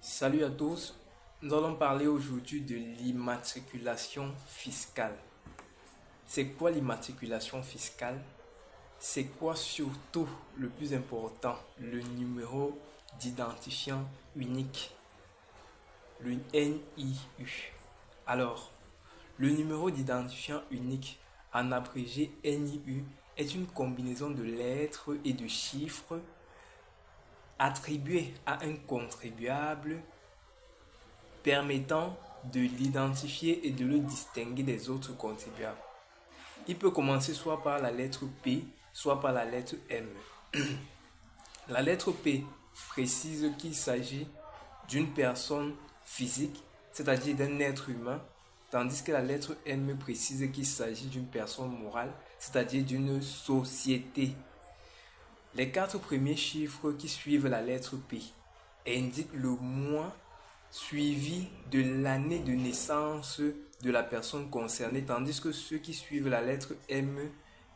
Salut à tous, nous allons parler aujourd'hui de l'immatriculation fiscale. C'est quoi l'immatriculation fiscale? C'est quoi surtout le plus important? Le numéro d'identifiant unique, le NIU. Alors, le numéro d'identifiant unique, en abrégé NIU, est une combinaison de lettres et de chiffres attribués à un contribuable permettant de l'identifier et de le distinguer des autres contribuables. Il peut commencer soit par la lettre P, soit par la lettre M. La lettre P précise qu'il s'agit d'une personne physique, c'est-à-dire d'un être humain, tandis que la lettre M précise qu'il s'agit d'une personne morale, c'est-à-dire d'une société. Les quatre premiers chiffres qui suivent la lettre P indiquent le mois suivi de l'année de naissance de la personne concernée, tandis que ceux qui suivent la lettre M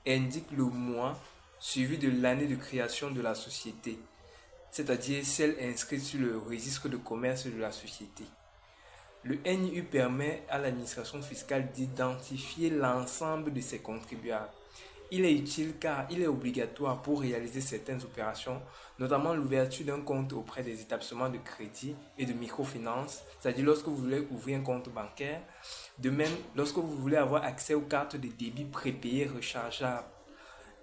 indiquent le mois suivi de l'année de création de la société, c'est-à-dire celle inscrite sur le registre de commerce de la société. Le NIU permet à l'administration fiscale d'identifier l'ensemble de ses contribuables. Il est utile car il est obligatoire pour réaliser certaines opérations, notamment l'ouverture d'un compte auprès des établissements de crédit et de microfinance, c'est-à-dire lorsque vous voulez ouvrir un compte bancaire. De même, lorsque vous voulez avoir accès aux cartes de débit prépayées rechargeables.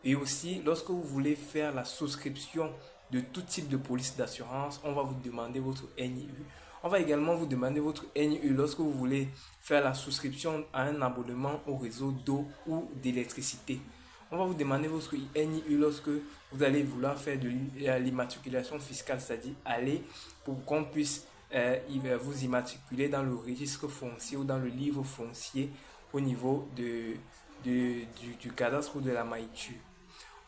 Et aussi, lorsque vous voulez faire la souscription de tout type de police d'assurance, on va vous demander votre NIU. On va également vous demander votre NIU lorsque vous voulez faire la souscription à un abonnement au réseau d'eau ou d'électricité. On va vous demander votre NIU lorsque vous allez vouloir faire de l'immatriculation fiscale, c'est-à-dire aller pour qu'on puisse vous immatriculer dans le registre foncier ou dans le livre foncier au niveau du cadastre ou de la maïtu.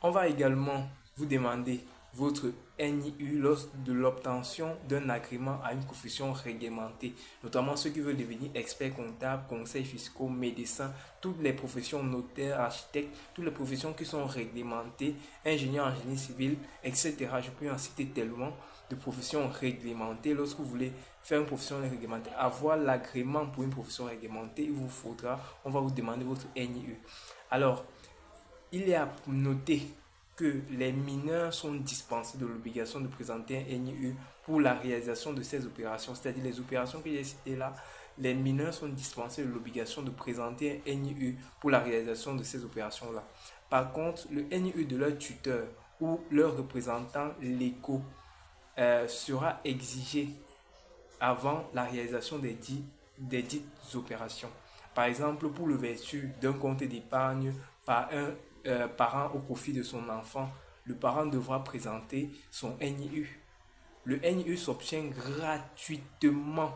On va également vous demander votre NIU lors de l'obtention d'un agrément à une profession réglementée, notamment ceux qui veulent devenir experts comptables, conseils fiscaux, médecins, toutes les professions notaires, architectes, toutes les professions qui sont réglementées, ingénieurs en génie civil, etc. Je peux en citer tellement de professions réglementées. Lorsque vous voulez faire une profession réglementée, avoir l'agrément pour une profession réglementée, il vous faudra, on va vous demander votre NIU. Alors, il est à noter que les mineurs sont dispensés de l'obligation de présenter un NIU pour la réalisation de ces opérations, c'est-à-dire les opérations que j'ai citées là, les mineurs sont dispensés de l'obligation de présenter un NIU pour la réalisation de ces opérations-là. Par contre, le NIU de leur tuteur ou leur représentant légaux sera exigé avant la réalisation des dites opérations. Par exemple, pour l'ouverture d'un compte d'épargne par un parent au profit de son enfant, le parent devra présenter son NIU. Le NIU s'obtient gratuitement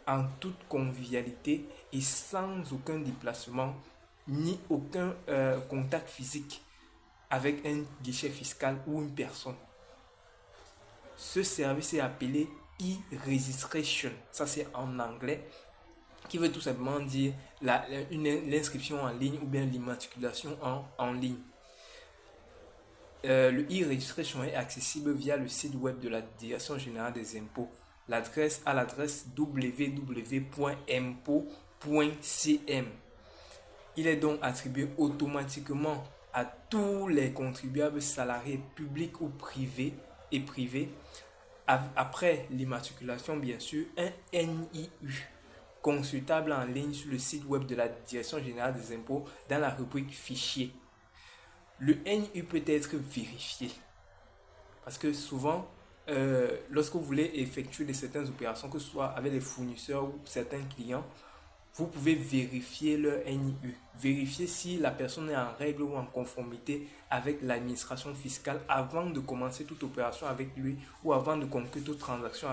en toute convivialité et sans aucun déplacement ni aucun contact physique avec un guichet fiscal ou une personne. Ce service est appelé e-registration, ça c'est en anglais, qui veut tout simplement dire l'inscription en ligne ou bien l'immatriculation en ligne. Le e-registration est accessible via le site web de la Direction générale des impôts, l'adresse www.impôts.cm. Il est donc attribué automatiquement à tous les contribuables salariés publics ou privés et privés, après l'immatriculation bien sûr, un NIU consultable en ligne sur le site web de la Direction générale des impôts dans la rubrique fichiers. Le NIU peut être vérifié parce que souvent, lorsque vous voulez effectuer certaines opérations, que ce soit avec les fournisseurs ou certains clients, vous pouvez vérifier leur NIU, vérifier si la personne est en règle ou en conformité avec l'administration fiscale avant de commencer toute opération avec lui ou avant de conclure toute transaction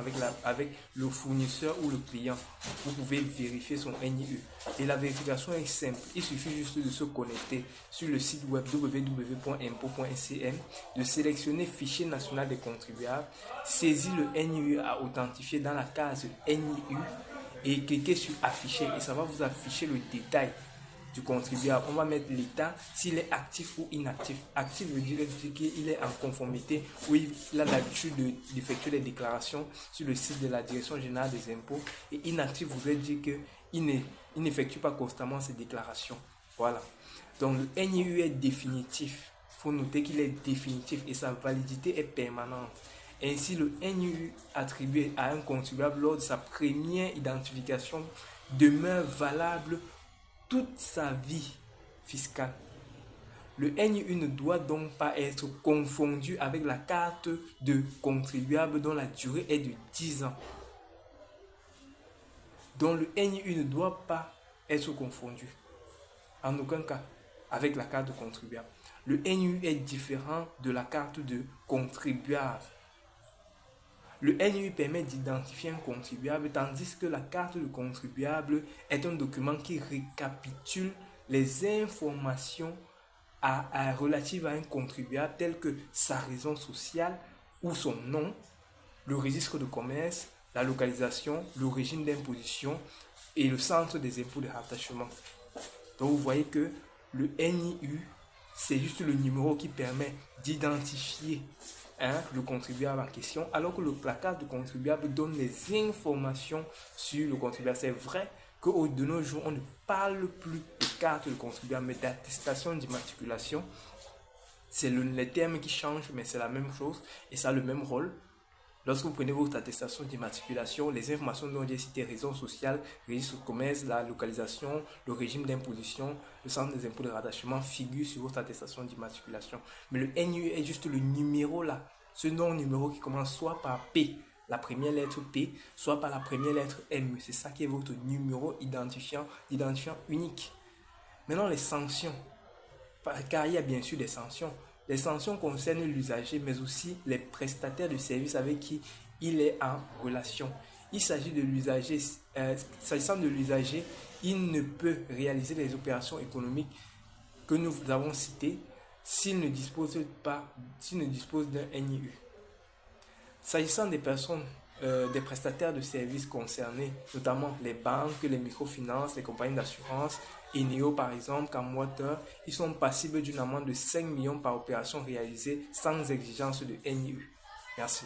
avec le fournisseur ou le client. Vous pouvez vérifier son NIU. Et la vérification est simple. Il suffit juste de se connecter sur le site web www.impôts.cm, de sélectionner Fichier national des contribuables, saisir le NIU à authentifier dans la case NIU et cliquez sur afficher et ça va vous afficher le détail du contribuable. On va mettre l'état s'il est actif ou inactif. Actif veut dire qu'il est en conformité ou il a l'habitude d'effectuer des déclarations sur le site de la Direction générale des impôts. Et inactif voudrait dire qu'il n'effectue pas constamment ces déclarations. Voilà. Donc le NIU est définitif. Il faut noter qu'il est définitif et sa validité est permanente. Ainsi, le NIU attribué à un contribuable lors de sa première identification demeure valable toute sa vie fiscale. Le NIU ne doit donc pas être confondu avec la carte de contribuable dont la durée est de 10 ans. Donc le NIU ne doit pas être confondu, en aucun cas, avec la carte de contribuable. Le NIU est différent de la carte de contribuable. Le NIU permet d'identifier un contribuable, tandis que la carte de contribuable est un document qui récapitule les informations relatives à un contribuable, telles que sa raison sociale ou son nom, le registre de commerce, la localisation, le régime d'imposition et le centre des impôts de rattachement. Donc vous voyez que le NIU, c'est juste le numéro qui permet d'identifier le contribuable en question, alors que la carte de contribuable donne les informations sur le contribuable. C'est vrai que de nos jours, on ne parle plus de carte de contribuable, mais d'attestation d'immatriculation. C'est les termes qui changent, mais c'est la même chose et ça a le même rôle. Lorsque vous prenez votre attestation d'immatriculation, les informations dont j'ai cité, raison sociale, registre de commerce, la localisation, le régime d'imposition, le centre des impôts de rattachement figurent sur votre attestation d'immatriculation. Mais le NIU est juste le numéro là, ce numéro qui commence soit par P, la première lettre P, soit par la première lettre M. C'est ça qui est votre numéro identifiant unique. Maintenant les sanctions, car il y a bien sûr des sanctions. Les sanctions concernent l'usager, mais aussi les prestataires de services avec qui il est en relation. Il s'agit de l'usager. S'agissant de l'usager, il ne peut réaliser les opérations économiques que nous avons citées s'il ne dispose d'un NIU. S'agissant des personnes, des prestataires de services concernés, notamment les banques, les microfinances, les compagnies d'assurance, Eneo par exemple, Camwater, ils sont passibles d'une amende de 5 millions par opération réalisée sans exigence de NIU. Merci.